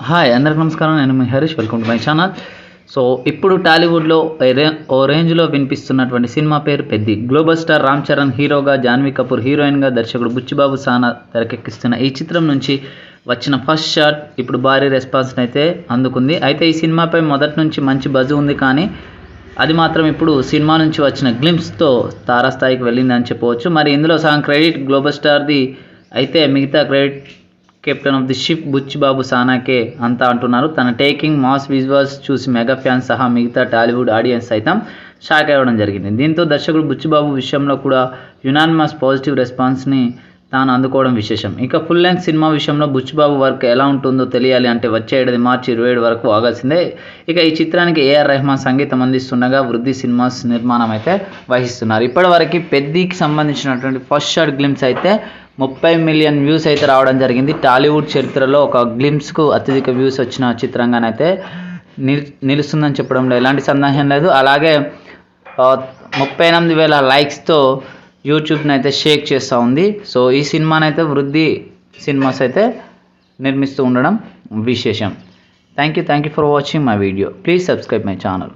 Hi అందరికి నమస్కారం. నేను మీ Harish. Welcome to my channel. So ఇప్పుడు టాలీవుడ్లో ఓ రేంజ్లో వినిపిస్తున్నటువంటి సినిమా పేరు పెద్ది. గ్లోబల్ స్టార్ రామ్ చరణ్ హీరోగా, జాన్వీ కపూర్ హీరోయిన్గా, దర్శకుడు బుచ్చిబాబు సానా తెరకెక్కిస్తున్న ఈ చిత్రం నుంచి వచ్చిన ఫస్ట్ షాట్ ఇప్పుడు భారీ రెస్పాన్స్ని అయితే అందుకుంది. అయితే ఈ సినిమాపై మొదటి నుంచి మంచి బజ్ ఉంది, కానీ అది మాత్రం ఇప్పుడు సినిమా నుంచి వచ్చిన గ్లింప్స్తో తారాస్థాయికి వెళ్ళిందని చెప్పవచ్చు. మరి ఇందులో సగం క్రెడిట్ గ్లోబల్ స్టార్ది అయితే మిగతా credit captain of the ship Buchibabu సానాకే అంతా అంటున్నారు. తన టేకింగ్, మాస్ విజువల్స్ చూసి మెగా ఫ్యాన్స్ సహా మిగతా టాలీవుడ్ ఆడియన్స్ సైతం షాక్ అవ్వడం జరిగింది. దీంతో దర్శకుడు బుచ్చిబాబు విషయంలో కూడా యునానిమస్ పాజిటివ్ రెస్పాన్స్ని తాను అందుకోవడం విశేషం. ఇక ఫుల్ లెంగ్త్ సినిమా విషయంలో బుచ్చిబాబు వర్క్ ఎలా ఉంటుందో తెలియాలి అంటే వచ్చే ఏడాది మార్చి 27 వరకు ఆగాల్సిందే. ఇక ఈ చిత్రానికి ఏఆర్ రెహమాన్ సంగీతం అందిస్తుండగా వృద్ధి సినిమాస్ నిర్మాణం అయితే వహిస్తున్నారు. ఇప్పటివరకు పెద్దికి సంబంధించినటువంటి ఫస్ట్ షాట్ గ్లింప్స్ అయితే 30 మిలియన్ వ్యూస్ అయితే రావడం జరిగింది. టాలీవుడ్ చరిత్రలో ఒక గ్లింప్స్కు అత్యధిక వ్యూస్ వచ్చిన చిత్రంగానైతే నిలుస్తుందని చెప్పడంలో ఎలాంటి సందేహం లేదు. అలాగే 38,000 లైక్స్తో యూట్యూబ్ని అయితే షేక్ చేస్తూ ఉంది. సో ఈ సినిమానైతే వృద్ధి సినిమాస్ అయితే నిర్మిస్తూ ఉండడం విశేషం. Thank you for watching my video. Please subscribe my channel.